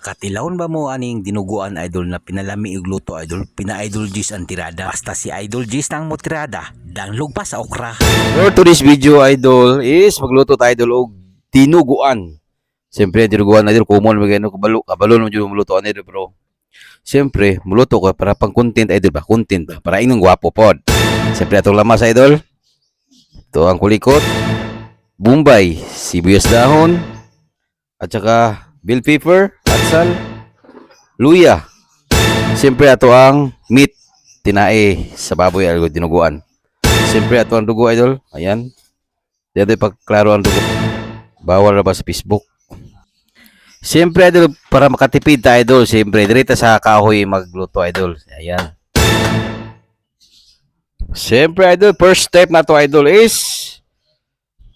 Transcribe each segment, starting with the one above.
Katilahon ba mo aning dinuguan idol na pinalami og luto idol? Pina-idol G's ang tirada. Basta si Idol G's nang mo tirada, danglog pa sa okra. For today's video idol is magluto tayo idol og dinuguan. Siyempre dinuguan idol common magano kabalo mo jud muluto idol pero siyempre muluto ko para pang content idol ba? Content ba? Para inyong gwapo pod. Siyempre atong lamas idol. Ito ang kulikot, bombay, sibuyas dahon, at saka bell pepper, atsal, luya. Siyempre ato ang meat tinae sa baboy idol dinuguan. Siyempre ato ang dugo idol. Ayan. Dito pagklaro ang dugo. Bawal na ba sa Facebook? Siyempre idol para makatipid ta idol. Siyempre direta sa kahoy magluto idol. Ayan. Siyempre idol first step na to idol is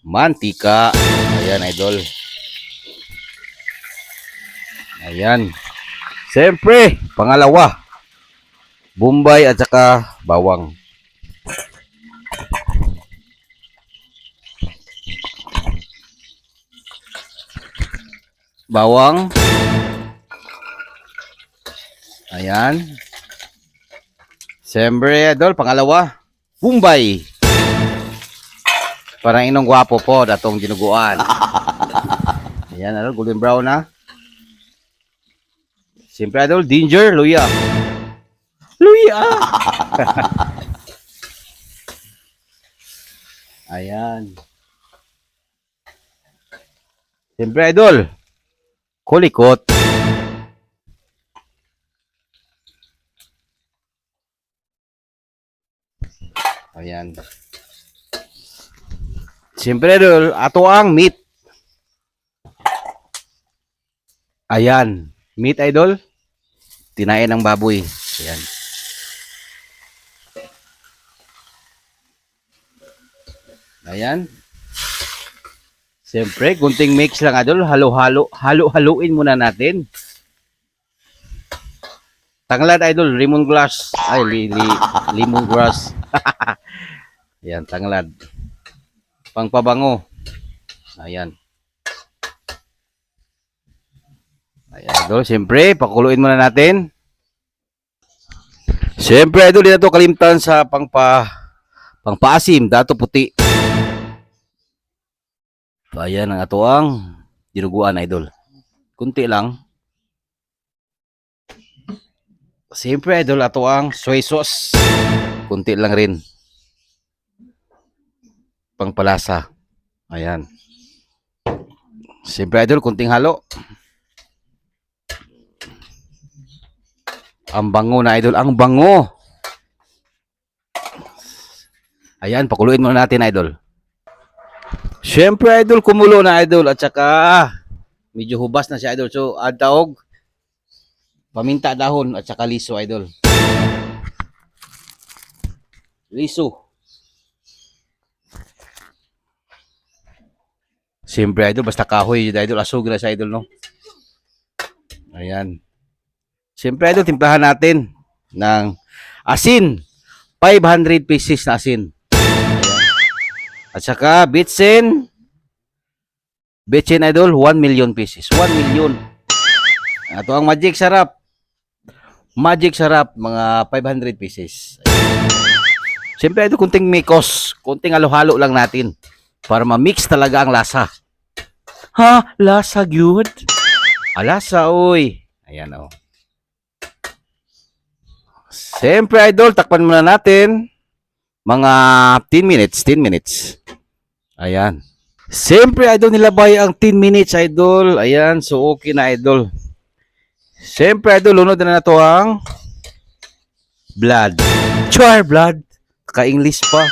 mantika. Ayan idol. Ayan. Siyempre pangalawa bombay at saka bawang. Bawang. Ayan. Siyempre, idol, pangalawa, bombay. Parang inong gwapo po datong dinuguan. Ayan, idol, golden brown na. Siyempre, idol, ginger, luya. Luya! Ayan. Siyempre, idol, kulikot. Ayan. Siyempre, idol, ato ang meat. Ayan. Meat, idol. Tinain ng baboy. Ayan. Ayan. Siyempre, kunting mix lang, idol. Halo-haluin muna natin. Tanglad idol, lemongrass. Ay, lemongrass. Ayan, tanglad. Pangpabango. Ayan. Ayan, idol. Siyempre, pakuluin muna natin. Siyempre, idol, dito kalimtan sa pangpaasim, dato puti. Ayan ang ato ang dinuguan, idol. Kunti lang. Siyempre, idol, ato ang soy sauce. Kunti lang rin. Pangpalasa. Ayan. Siyempre, idol, kunting halo. Ang bango na, idol. Ang bango. Ayan, pakuluin muna natin, idol. Siyempre, idol, kumulo na, idol. At saka, medyo hubas na siya, idol. So, adtaog paminta dahon at saka liso, idol. Liso. Siyempre, idol, basta kahoy, idol, asog na sa idol, no? Ayan. Siyempre, idol, timplahan natin ng asin. 500 pieces na asin. Ayan. At saka, bitsin. Bitsin, idol, 1 million pieces. 1 million. Ito ang magic sarap. Magic sarap, mga 500 pieces. Siyempre, ito kunting mikos. Kunting halo-halo lang natin. Para ma-mix talaga ang lasa. Ha? Lasa, good? Lasa, oy. Ayan, o. Siyempre, idol, takpan muna natin. Mga 10 minutes. 10 minutes. Ayan. Siyempre, idol, nilabay ang 10 minutes, idol. Ayan, so okay na, idol. Siyempre, idol, lunod na to ang blood. Char blood. Ka-English pa.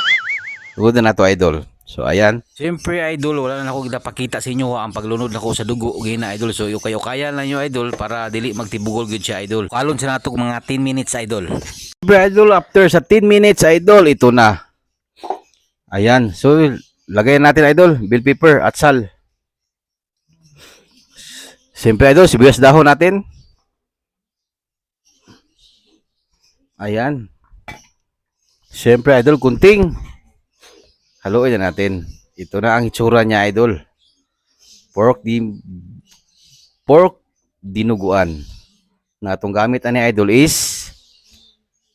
Lunod na to, idol. So, ayan. Siyempre idol, wala na ako gidapakita sa inyo ang paglunod nako sa dugo gina idol. So kayo-kaya lang nyo idol para dili magtibugol gyud siya idol. Palon sa nato mga 10 minutes idol. Siyempre, idol, after sa 10 minutes, idol, ito na. Ayan. So, lagay natin, idol, bell pepper at sal. Siyempre, idol, sibuyas dahon natin. Ayan. Siyempre, idol, kunting. Haluin na natin. Ito na ang itsura niya, idol. Pork dinuguan. Na atong gamit ani idol is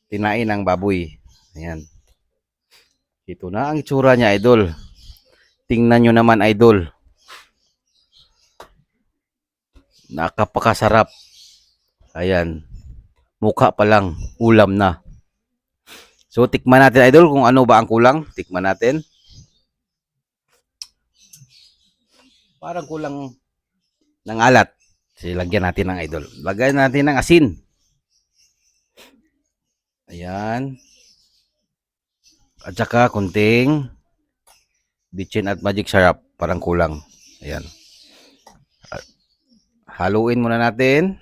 tinain ng baboy. Ayan. Ito na ang itsura niya idol. Tingnan nyo naman idol. Nakapakasarap. Ayan. Mukha pa lang. Ulam na. So tikman natin idol kung ano ba ang kulang. Tikman natin. Parang kulang ng alat. So, lagyan natin ng idol. Lagyan natin ng asin. Ayan. At saka kunting bitchin at magic syrup. Parang kulang. Ayan. Haluin muna natin.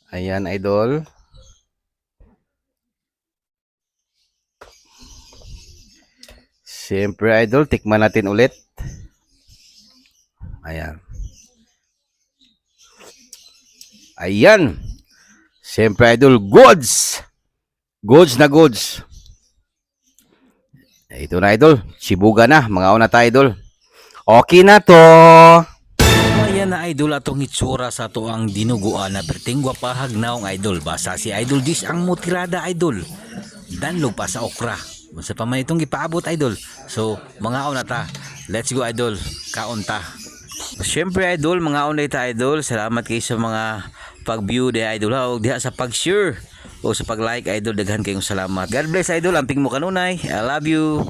Ayan, idol. Siyempre, idol, tikman natin ulit. Ayan. Ayan. Siyempre, idol, goods. Goods na goods. Ito na, idol. Sibuga na. Mga una tayo, idol. Okay na to. Ayan na idol atong itsura sa to ang dinuguan na pertingwa pahag naong idol. Basta si Idol Dish ang mutirada idol. Danlog pa sa okra. Basta pa man itong ipaabot idol. So mga una ta. Let's go idol. Kaunta. Siyempre idol, mga una ta idol. Salamat kayo sa mga pag-view de idol. O diha sa pag-share o sa pag-like idol. Daghan kayong salamat. God bless idol. Amping mo kanunay. I love you.